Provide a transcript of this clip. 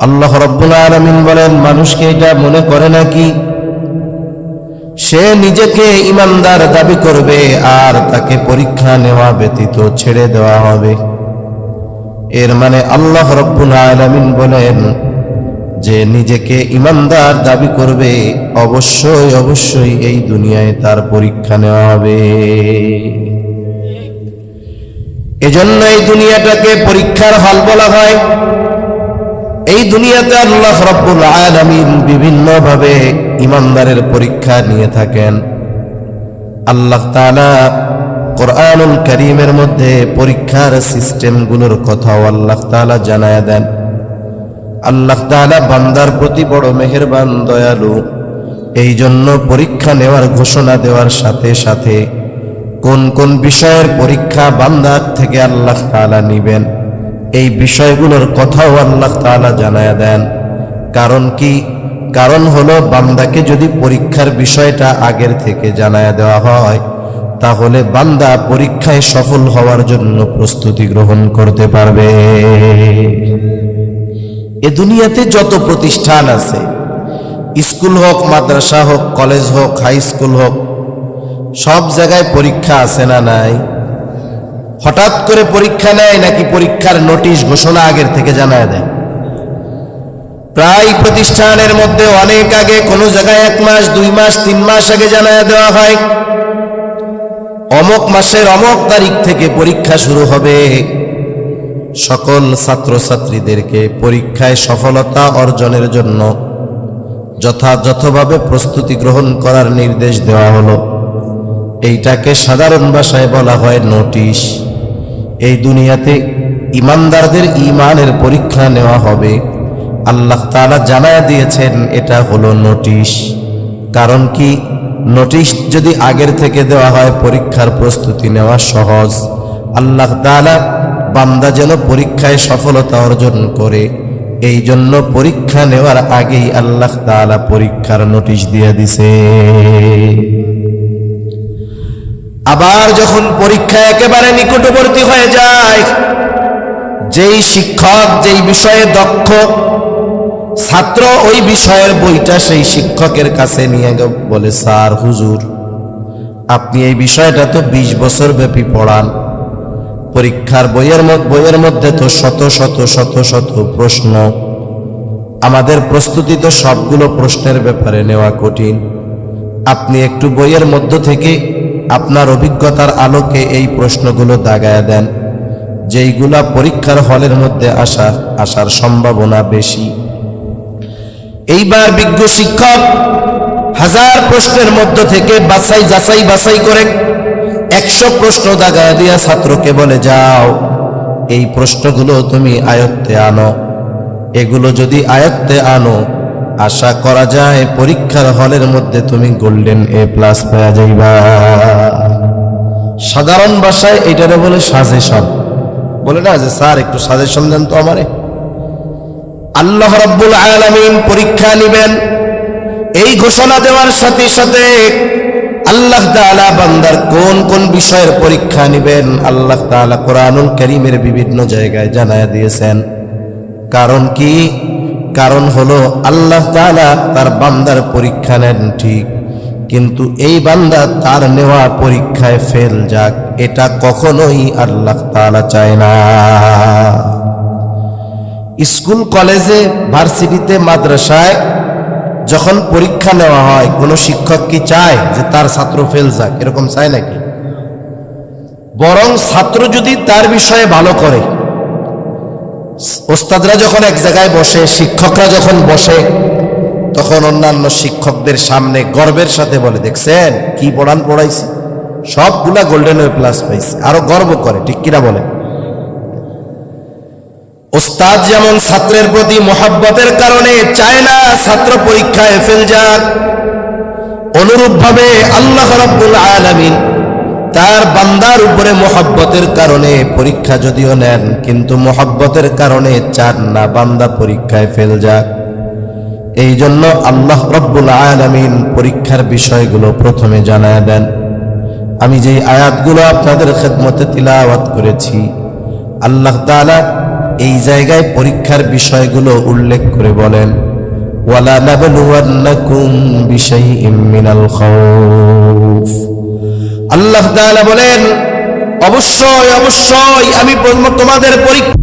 আল্লাহ রাব্বুল আলামিন বলেন, মানুষকে এটা মনে করে নাকি সে নিজেকে ঈমানদার দাবি করবে আর তাকে পরীক্ষা নেওয়া ব্যতীত ছেড়ে দেওয়া হবে? এর মানে আল্লাহ রাব্বুল আলামিন বলেন যে নিজেকে ঈমানদার দাবি করবে, অবশ্যই অবশ্যই এই দুনিয়ায় তার পরীক্ষা নেওয়া হবে। এজন্য এই দুনিয়াটাকে পরীক্ষার হল বলা হয়। এই দুনিয়াতে আল্লাহ রাব্বুল আলামিন বিভিন্ন ভাবে ঈমানদারের পরীক্ষা নিয়ে থাকেন। আল্লাহ তাআলা কোরআনুল কারীমের মধ্যে পরীক্ষার সিস্টেমগুলোর কথাও আল্লাহ তাআলা জানায়া দেন। আল্লাহ তাআলা বান্দার প্রতি বড় মেহেরবান, দয়ালু। এই জন্য পরীক্ষা নেওয়ার ঘোষণা দেওয়ার সাথে সাথে কোন কোন বিষয়ের পরীক্ষা বান্দার থেকে আল্লাহ তাআলা নিবেন, এই বিষয়গুলোর কথাও আল্লাহ তাআলা জানায়া দেন। কারণ কি? কারণ হলো, বান্দাকে যদি পরীক্ষার বিষয়টা আগের থেকে জানায়া দেওয়া হয়, তাহলে বান্দা পরীক্ষায় সফল হওয়ার জন্য প্রস্তুতি গ্রহণ করতে পারবে। এ দুনিয়াতে যত প্রতিষ্ঠান আছে, স্কুল হোক, মাদ্রাসা হোক, কলেজ হোক, হাই স্কুল হোক, সব জায়গায় পরীক্ষা আছে না নাই? হঠাৎ করে পরীক্ষা নেয় নাকি পরীক্ষার নোটিশ ঘোষণা আগের থেকে জানায় দেয়? প্রায় প্রতিষ্ঠানের মধ্যে অনেক আগে, কোনো জায়গায় 1 মাস, 2 মাস, 3 মাস আগে জানায় দেওয়া হয়, অমুক মাসের অমুক তারিখ থেকে পরীক্ষা শুরু হবে। সকল ছাত্রছাত্রীদেরকে পরীক্ষায় সফলতা অর্জনের জন্য যথাযথভাবে প্রস্তুতি গ্রহণ করার নির্দেশ দেওয়া হলো। এইটাকে সাধারণ ভাষায় বলা হয় নোটিশ। এই দুনিয়াতে ঈমানদারদের ঈমানের পরীক্ষা নেওয়া হবে, আল্লাহ তাআলা জানায়া দিয়েছেন এটা হলো নোটিশ। কারণ কি? নোটিশ যদি আগের থেকে দেওয়া হয়, পরীক্ষার প্রস্তুতি নেওয়া সহজ। আল্লাহ তাআলা বান্দা যেন পরীক্ষায় সফলতা অর্জন করে, এই জন্য পরীক্ষা নেওয়ার আগেই আল্লাহ তাআলা পরীক্ষার নোটিশ দিয়ে দিছে। আবার যখন পরীক্ষা একেবারে নিকটবর্তী হয়ে যায়, যেই শিক্ষক যেই বিষয়ে দক্ষ, ছাত্র ওই বিষয়ের বইটা সেই শিক্ষকের কাছে নিয়ে বলে, স্যার, হুজুর, আপনি এই বিষয়টা তো 20 বছর ব্যাপী পড়ান, পরীক্ষার বইয়ের মধ্যে তো শত শত শত শত প্রশ্ন, আমাদের প্রস্তুতি তো সবগুলো প্রশ্নের ব্যাপারে নেওয়া কঠিন, আপনি একটু বইয়ের মধ্য থেকে আপনার অভিজ্ঞতার আলোকে এই প্রশ্নগুলো দাগায়া দেন, যেইগুলা পরীক্ষার হলের মধ্যে আসার সম্ভাবনা বেশি। এইবার বিজ্ঞ শিক্ষক 1000 প্রশ্নের মধ্য থেকে যাচাই করে 100 প্রশ্ন দাগায়া দিয়া ছাত্রকে বলে, যাও, এই প্রশ্নগুলো তুমি আয়ত্তে আনো। এগুলো যদি আয়ত্তে আনো, আশা করা যায় পরীক্ষার হলের মধ্যে তুমি গোল্ডেন A+ পেয়ে যাইবা। সাধারণ ভাষায় এটারে বলে সাজেশন। বলে না যে, স্যার একটু সাজেশন দেন তো আমারে। আল্লাহ রাব্বুল আলামিন পরীক্ষা নেবেন, এই ঘোষণা দেওয়ার সাথে সাথে আল্লাহ তাআলা বান্দার কোন কোন বিষয়ের পরীক্ষা নেবেন আল্লাহ তাআলা কোরআনুল কারীমের বিভিন্ন জায়গায় জানায়া দিয়েছেন। কারণ কি? কারণ হলো, আল্লাহ তাআলা তার বান্দার পরীক্ষা নেন ঠিক, কিন্তু এই বান্দা তার নেওয়া পরীক্ষায় ফেল যাক, এটা কখনোই আল্লাহ তাআলা চায় না। স্কুল, কলেজে, ভার্সিটিতে, মাদ্রাসায় যখন পরীক্ষা নেওয়া হয়, কোনো শিক্ষক কি চায় যে তার ছাত্র ফেল যাক? এরকম চায় নাকি? বরং ছাত্র যদি তার বিষয়ে ভালো করে, ওস্তাদরা যখন এক জায়গায় বসে, শিক্ষকরা যখন বসে, তখন অন্যান্য শিক্ষকদের সামনে গর্বের সাথে বলে, দেখছেন কি পড়াইছি, সবগুলা গোল্ডেন A+ পাইছে, আরো গর্ব করে। ঠিক কিনা বলে? ওস্তাদ যেমন ছাত্রের প্রতি মহব্বতের কারণে চায় না ছাত্র পরীক্ষায় ফেল যাক, অনুরূপভাবে আল্লাহ রাব্বুল আলামিন তার বান্দার উপরে মহব্বতের কারণে পরীক্ষা যদিও নেন, কিন্তু মহব্বতের কারণে চান না বান্দা পরীক্ষায় ফেল যাক। এই জন্য আল্লাহ রাব্বুল আলামিন পরীক্ষার বিষয়গুলো প্রথমে জানায়া দেন। আমি যেই আয়াতগুলো আপনাদের খেদমতে তিলাওয়াত করেছি, আল্লাহ তাআলা এই জায়গায় পরীক্ষার বিষয়গুলো উল্লেখ করে বলেন, ওয়ালা নাবলুওয়ান্নাকুম বিশাইইম মিনাল খাউফ। আল্লাহ তাআলা বলেন, অবশ্যই অবশ্যই আমি তোমাদের পরীক্ষা